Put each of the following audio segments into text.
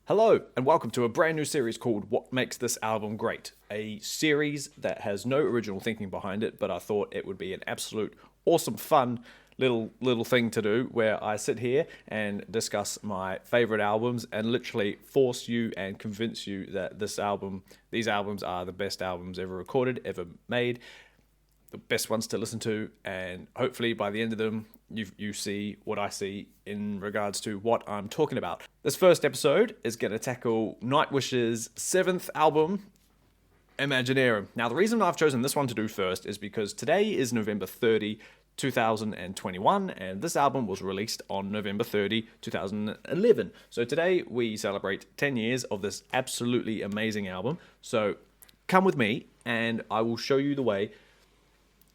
Hello, and welcome to a brand new series called What Makes This Album Great? A series that has no original thinking behind it, but I thought it would be an absolute awesome, fun little thing to do where I sit here and discuss my favorite albums and literally force you and convince you that these albums are the best albums ever recorded, ever made, the best ones to listen to, and hopefully by the end of them you see what I see in regards to what I'm talking about. This first episode is going to tackle Nightwish's 7th album, Imaginaerum. Now the reason I've chosen this one to do first is because today is November 30, 2021, and this album was released on November 30, 2011. So today we celebrate 10 years of this absolutely amazing album. So come with me and I will show you the way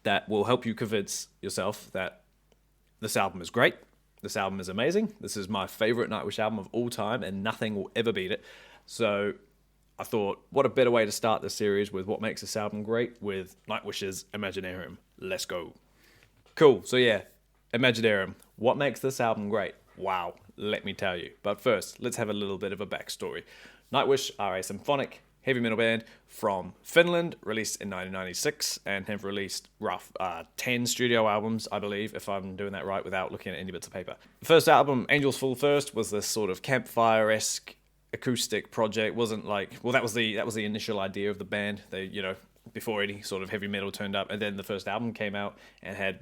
that will help you convince yourself that this album is great, this album is amazing, this is my favorite Nightwish album of all time, and nothing will ever beat it. So I thought, what a better way to start this series with what makes this album great with Nightwish's Imaginaerum. Let's go. Cool, so yeah, Imaginaerum. What makes this album great? Wow, let me tell you. But first, let's have a little bit of a backstory. Nightwish are a symphonic heavy metal band from Finland, released in 1996, and have released 10 studio albums, I believe, if I'm doing that right without looking at any bits of paper. The first album, Angels Fall First, was this sort of campfire-esque acoustic project. Wasn't like, well, that was the initial idea of the band. They, before any sort of heavy metal turned up, and then the first album came out and had,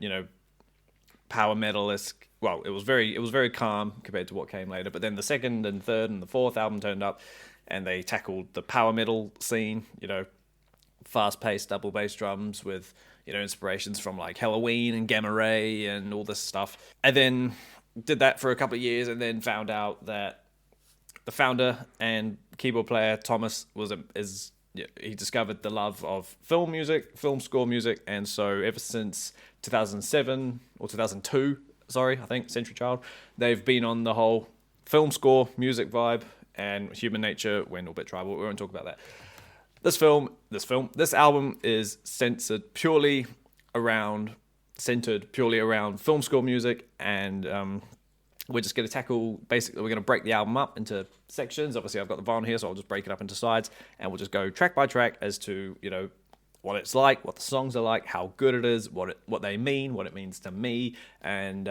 power metal-esque. Well, it was very calm compared to what came later. But then the second and third and the fourth album turned up, and they tackled the power metal scene, fast-paced double bass drums with, inspirations from like Halloween and Gamma Ray and all this stuff. And then did that for a couple of years, and then found out that the founder and keyboard player Thomas he discovered the love of film music, film score music, and so ever since 2007 or 2002, I think, Century Child, they've been on the whole film score music vibe. And Human Nature went a bit tribal. We won't talk about that. This album is centered purely around film score music, and we're just going to tackle, basically, we're going to break the album up into sections. Obviously, I've got the vinyl here, so I'll just break it up into sides, and we'll just go track by track as to, what it's like, what the songs are like, how good it is, what they mean, what it means to me, and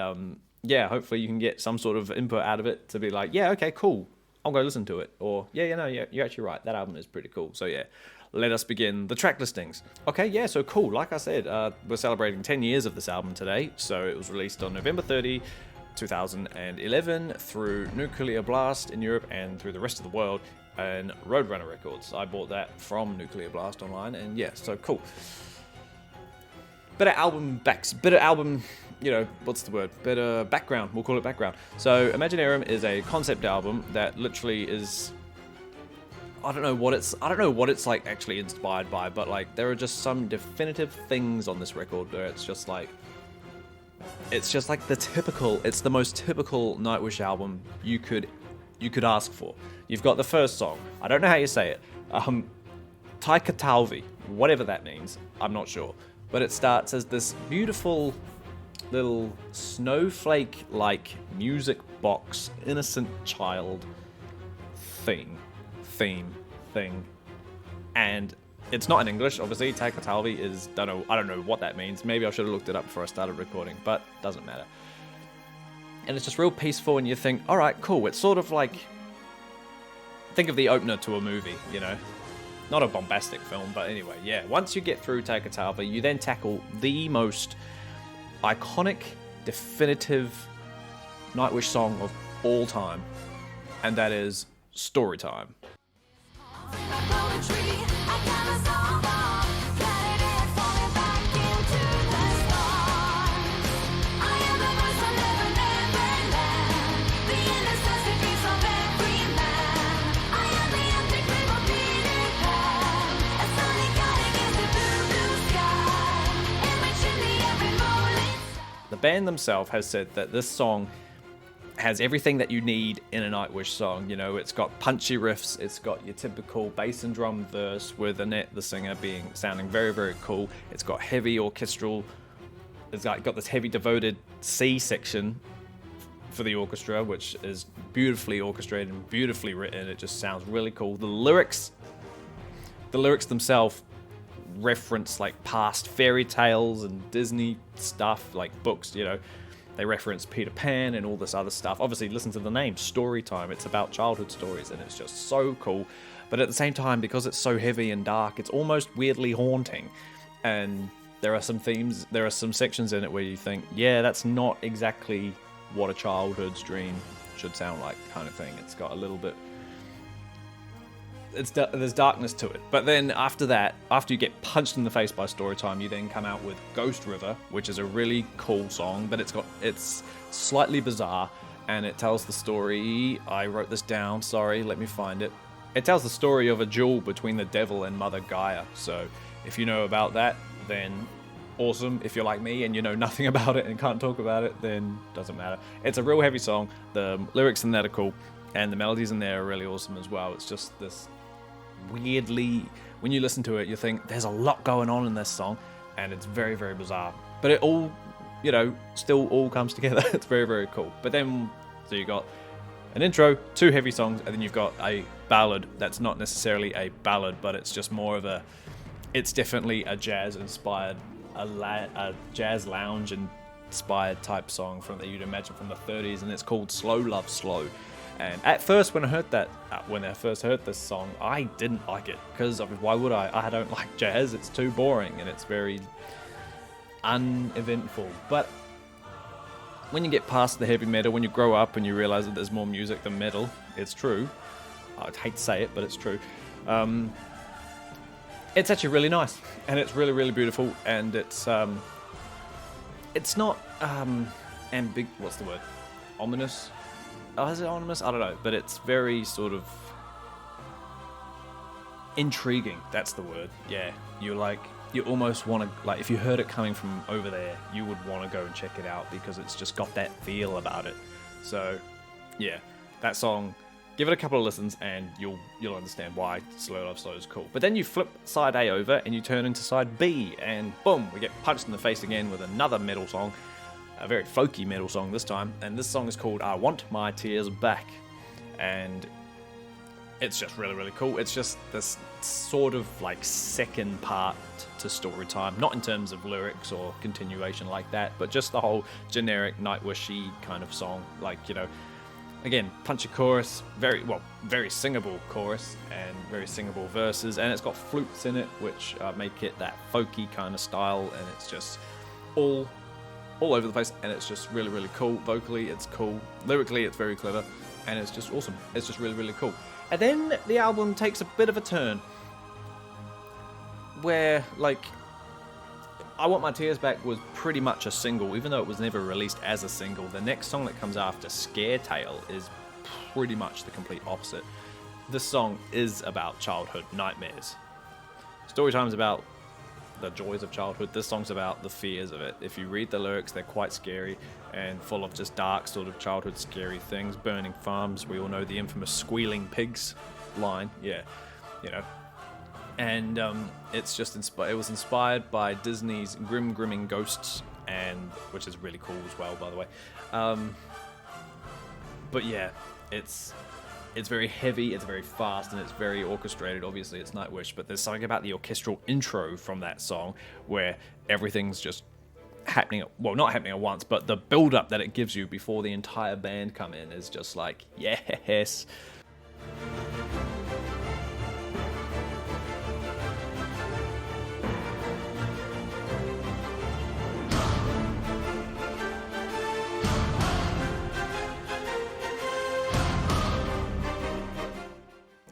hopefully you can get some sort of input out of it to be like, yeah, okay, cool, I'll go listen to it. Or, you're actually right. That album is pretty cool. So, yeah, let us begin the track listings. Okay, yeah, so cool. Like I said, we're celebrating 10 years of this album today. So, it was released on November 30, 2011 through Nuclear Blast in Europe and through the rest of the world and Roadrunner Records. I bought that from Nuclear Blast online, and yeah, so cool. Better album, better background, we'll call it background. So Imaginaerum is a concept album that literally is, I don't know what it's like actually inspired by, but like there are just some definitive things on this record where it's just like it's the most typical Nightwish album you could ask for. You've got the first song, I don't know how you say it, Taikatalvi, whatever that means, I'm not sure. But it starts as this beautiful little snowflake-like music box, innocent child thing. And it's not in English, obviously. Taikatalvi is, I don't know what that means. Maybe I should have looked it up before I started recording, but doesn't matter. And it's just real peaceful, and you think, all right, cool. It's sort of like, think of the opener to a movie, Not a bombastic film, but anyway, yeah. Once you get through Taikatalvi, you then tackle the most iconic, definitive Nightwish song of all time, and that is Storytime. The band themselves has said that this song has everything that you need in a Nightwish song. It's got punchy riffs, it's got your typical bass and drum verse with Annette, the singer, sounding very, very cool. It's got heavy orchestral, got this heavy devoted C section for the orchestra, which is beautifully orchestrated and beautifully written. It just sounds really cool. The lyrics themselves reference like past fairy tales and Disney stuff, like books, you know. They reference Peter Pan and all this other stuff. Obviously, listen to the name, story time. It's about childhood stories, and it's just so cool. But at the same time, because it's so heavy and dark, it's almost weirdly haunting. And there are some themes, there are some sections in it where you think, yeah, that's not exactly what a childhood's dream should sound like, kind of thing. It's got a little bit... there's darkness to it. But then after that, after you get punched in the face by Storytime, you then come out with Ghost River, which is a really cool song, but it's slightly bizarre, and it tells the story... I wrote this down, sorry, let me find it. It tells the story of a duel between the devil and Mother Gaia. So if you know about that, then awesome. If you're like me and you know nothing about it and can't talk about it, then doesn't matter. It's a real heavy song. The lyrics in that are cool, and the melodies in there are really awesome as well. It's just this weirdly, when you listen to it, you think there's a lot going on in this song, and it's very, very bizarre. But it all, you know, still all comes together. It's very, very cool. But then, so you got an intro, two heavy songs, and then you've got a ballad that's not necessarily a ballad, but it's just more of a, it's definitely a jazz-inspired, a jazz lounge inspired type song from that you'd imagine from the 30s, and it's called Slow Love Slow. And at first, when I first heard this song, I didn't like it, because why would I? I don't like jazz. It's too boring, and it's very uneventful. But when you get past the heavy metal, when you grow up and you realize that there's more music than metal, it's true. I'd hate to say it, but it's true. It's actually really nice, and it's really, really beautiful, and it's not what's the word? Ominous? Oh, is it ominous? I don't know, but it's very sort of intriguing. That's the word. Yeah, you almost want to, like, if you heard it coming from over there, you would want to go and check it out, because it's just got that feel about it. So, yeah, that song, give it a couple of listens and you'll understand why Slow Love Slow is cool. But then you flip side A over and you turn into side B, and boom, we get punched in the face again with another metal song. A very folky metal song this time, and this song is called I Want My Tears Back, and it's just really, really cool. It's just this sort of like second part to Storytime, not in terms of lyrics or continuation like that, but just the whole generic Nightwishy kind of song. Like, you know, again, punchy chorus, very singable chorus, and very singable verses, and it's got flutes in it, which make it that folky kind of style, and it's just all over the place, and it's just really, really cool. Vocally, it's cool. Lyrically, it's very clever, and it's just awesome. It's just really, really cool. And then the album takes a bit of a turn where, like, I Want My Tears Back was pretty much a single, even though it was never released as a single. The next song that comes after, Scare Tale, is pretty much the complete opposite. This song is about childhood nightmares. Storytime's about the joys of childhood. This song's about the fears of it. If you read the lyrics, they're quite scary and full of just dark sort of childhood scary things. Burning farms, we all know the infamous squealing pigs line, yeah, you know. And it's just it was inspired by Disney's Grimming Ghosts, and which is really cool as well, by the way. But yeah, it's very heavy, it's very fast, and it's very orchestrated. Obviously, it's Nightwish, but there's something about the orchestral intro from that song where everything's just happening, well, not happening at once, but the build-up that it gives you before the entire band come in is just like, yes.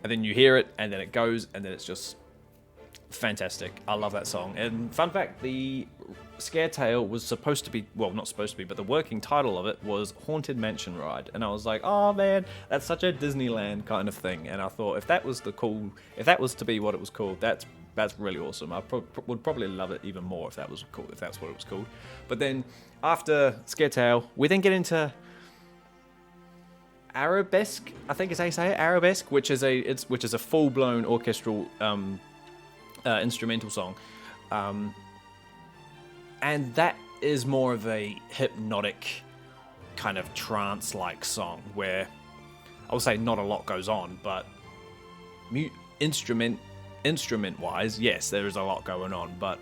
And then you hear it, and then it goes, and then it's just fantastic. I love that song. And fun fact, the Scare Tale was supposed to be, well, not supposed to be, but the working title of it was Haunted Mansion Ride. And I was like, oh man, that's such a Disneyland kind of thing. And I thought, if that was to be what it was called, that's really awesome. I would probably love it even more if that was cool, if that's what it was called. But then after Scare Tale, we then get into Arabesque, I think is how you say it, Arabesque, which is a full-blown orchestral instrumental song, and that is more of a hypnotic kind of trance-like song where I would say not a lot goes on, but instrument-wise, yes, there is a lot going on, but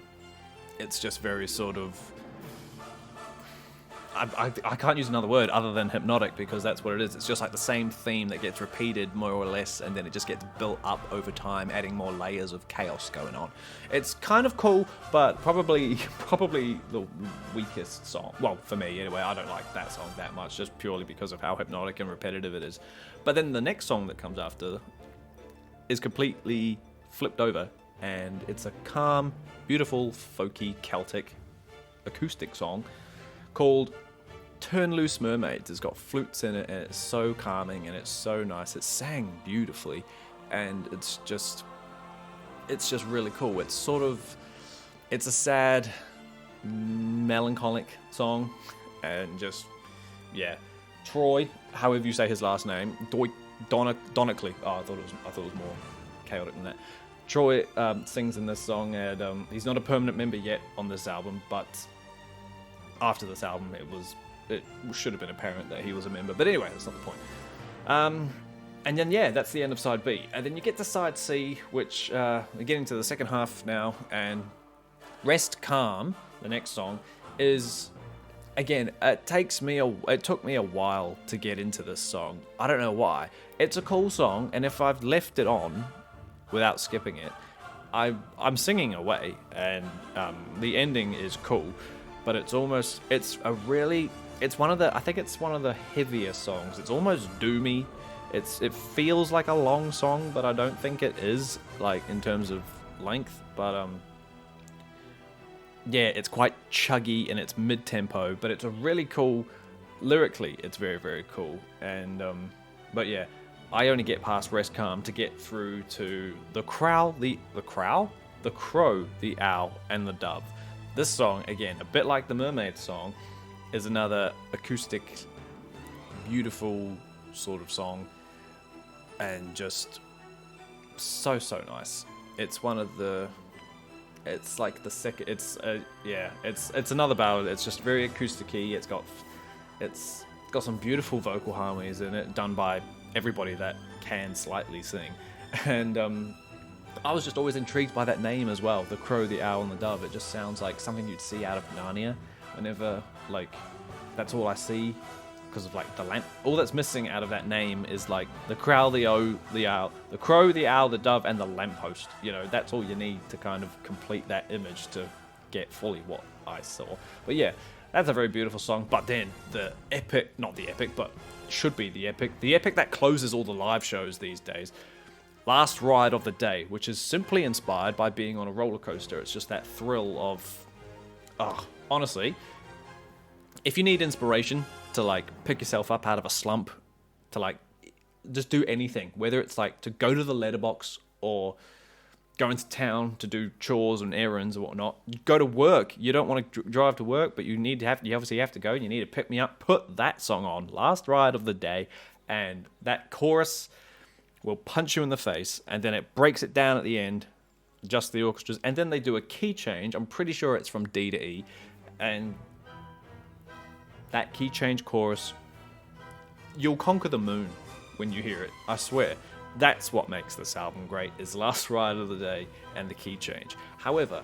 it's just very sort of... I can't use another word other than hypnotic, because that's what it is. It's just like the same theme that gets repeated more or less, and then it just gets built up over time, adding more layers of chaos going on. It's kind of cool, but probably the weakest song. Well, for me anyway, I don't like that song that much, just purely because of how hypnotic and repetitive it is. But then the next song that comes after is completely flipped over, and it's a calm, beautiful, folky, Celtic acoustic song called Turn Loose Mermaids. It's got flutes in it, and it's so calming, and it's so nice. It's sang beautifully, and it's just really cool. It's a sad, melancholic song, and just, yeah. Troy, however you say his last name, Donically. Oh, I thought it was more chaotic than that. Troy sings in this song, and he's not a permanent member yet on this album, but after this album, it should have been apparent that he was a member. But anyway, that's not the point. And then, yeah, that's the end of side B. And then you get to side C, which we're getting to the second half now. And Rest Calm, the next song, is, again, it took me a while to get into this song. I don't know why. It's a cool song, and if I've left it on without skipping it, I'm singing away, and the ending is cool. But it's one of the heavier songs. It's almost doomy. It feels like a long song, but I don't think it is, like, in terms of length. But yeah, it's quite chuggy and it's mid-tempo, but it's a really cool, lyrically, it's very, very cool. And but yeah, I only get past Rest Calm to get through to the Crow, the Crow, the Owl, and the Dove. This song, again, a bit like the Mermaid song, is another acoustic, beautiful sort of song, and just so nice. It's like the second. It's another ballad. It's just very acoustic-y. It's got some beautiful vocal harmonies in it, done by everybody that can slightly sing, and I was just always intrigued by that name as well, the Crow, the Owl, and the Dove. It just sounds like something you'd see out of Narnia. Whenever, like, that's all I see, because of, like, the lamp. All that's missing out of that name is, like, the Crow, the Owl, the Crow, the Owl, the Dove, and the lamppost. You know, that's all you need to kind of complete that image to get fully what I saw. But yeah, that's a very beautiful song. But then the epic, not the epic, but should be the epic that closes all the live shows these days. Last Ride of the Day, which is simply inspired by being on a roller coaster. It's just that thrill of... honestly, if you need inspiration to, like, pick yourself up out of a slump, to, like, just do anything, whether it's, like, to go to the letterbox or go into town to do chores and errands or whatnot, you go to work. You don't want to drive to work, but you obviously have to go, and you need to pick me up. Put that song on, Last Ride of the Day, and that chorus will punch you in the face, and then it breaks it down at the end, just the orchestras, and then they do a key change. I'm pretty sure it's from D to E, and that key change chorus, you'll conquer the moon when you hear it, I swear. That's what makes this album great, is Last Ride of the Day and the key change. However,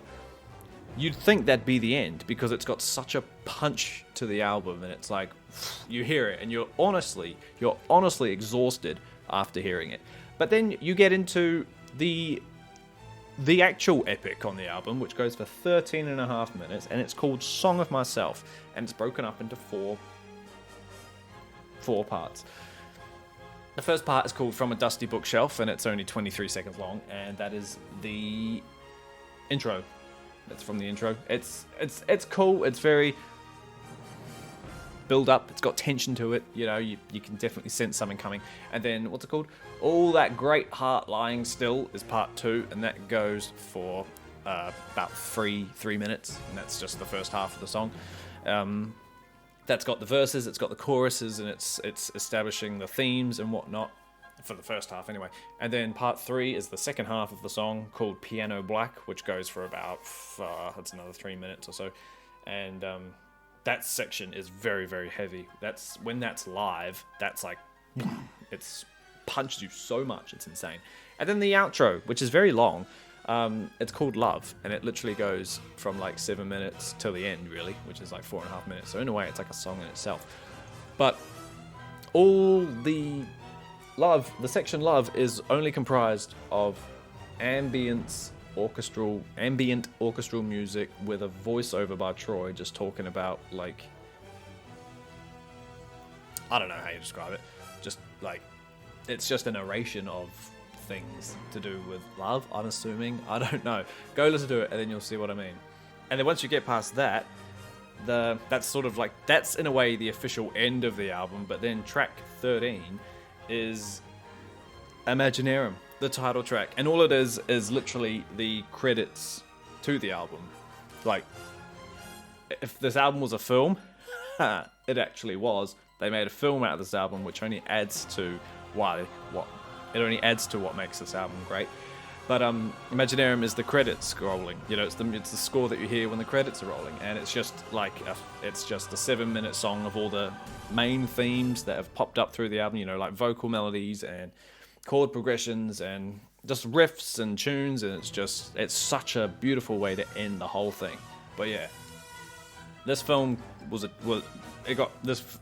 you'd think that'd be the end, because it's got such a punch to the album, and it's like, you hear it, and you're honestly exhausted after hearing it. But then you get into the actual epic on the album, which goes for 13 and a half minutes, and it's called Song of Myself, and it's broken up into four parts. The first part is called From a Dusty Bookshelf, and it's only 23 seconds long, and that is the intro. That's from the intro. It's cool. It's very build up. It's got tension to it. You know, you can definitely sense something coming. And then, what's it called? All That Great Heart Lying Still is part 2, and that goes for about three minutes, and that's just the first half of the song. That's got the verses, it's got the choruses, and it's establishing the themes and whatnot for the first half anyway. And then part 3 is the second half of the song, called Piano Black, which goes for about it's another 3 minutes or so. And that section is very, very heavy. That's when that's live, that's like, it's punched you so much, it's insane. And then the outro, which is very long, it's called Love, and it literally goes from like 7 minutes till the end, really, which is like 4.5 minutes. So in a way, it's like a song in itself. But all the section Love is only comprised of ambient orchestral music with a voiceover by Troy just talking about, like, I don't know how you describe it, just like, it's just a narration of things to do with love, I'm assuming. I don't know. Go listen to it and then you'll see what I mean. And then once you get past that, that's sort of like, that's in a way the official end of the album. But then track 13 is Imaginaerum, the title track, and all it is literally the credits to the album. Like, if this album was a film, it actually was. They made a film out of this album, which only adds to what makes this album great. But Imaginaerum is the credits scrolling. You know, it's the score that you hear when the credits are rolling, and it's just like it's just a 7-minute song of all the main themes that have popped up through the album. You know, like vocal melodies and chord progressions and just riffs and tunes, and it's such a beautiful way to end the whole thing. But yeah, this film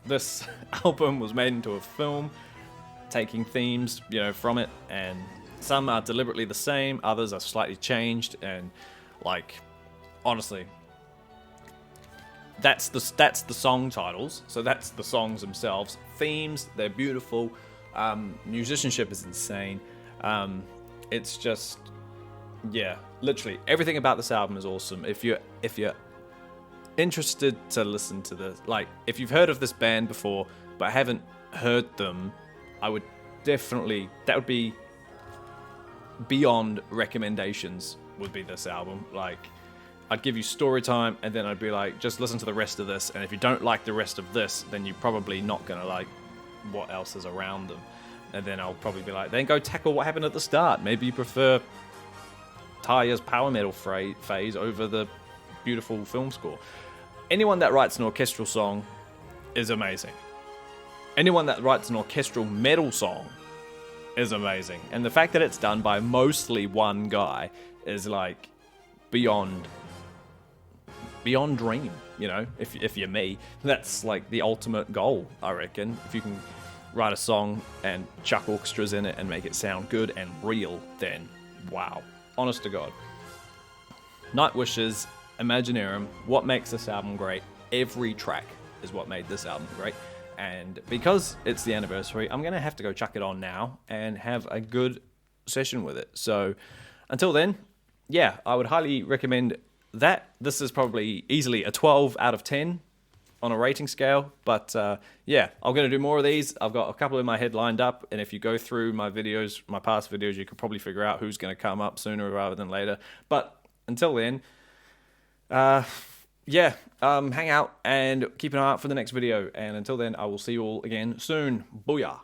this album was made into a film, taking themes, you know, from it, and some are deliberately the same, others are slightly changed, and like, honestly, that's the song titles, so that's the songs themselves. Themes, they're beautiful. Musicianship is insane. It's just, yeah, literally everything about this album is awesome. If you're interested to listen to this, like, if you've heard of this band before but haven't heard them, I would definitely, that would be beyond recommendations, would be this album. Like, I'd give you story time, and then I'd be like, just listen to the rest of this, and if you don't like the rest of this, then you're probably not gonna like what else is around them. And then I'll probably be like, then go tackle what happened at the start. Maybe you prefer Tarja's power metal phase over the beautiful film score. Anyone that writes an orchestral song is amazing. Anyone that writes an orchestral metal song is amazing. And the fact that it's done by mostly one guy is like beyond dream, you know, if you're me. That's like the ultimate goal, I reckon. If you can write a song and chuck orchestras in it and make it sound good and real, then wow. Honest to God. Nightwish's Imaginaerum, what makes this album great? Every track is what made this album great. And because it's the anniversary, I'm going to have to go chuck it on now and have a good session with it. So until then, yeah, I would highly recommend that. This is probably easily a 12 out of 10 on a rating scale. But yeah, I'm going to do more of these. I've got a couple in my head lined up. And if you go through my videos, my past videos, you could probably figure out who's going to come up sooner rather than later. But until then, yeah, hang out and keep an eye out for the next video. And until then, I will see you all again soon. Booyah.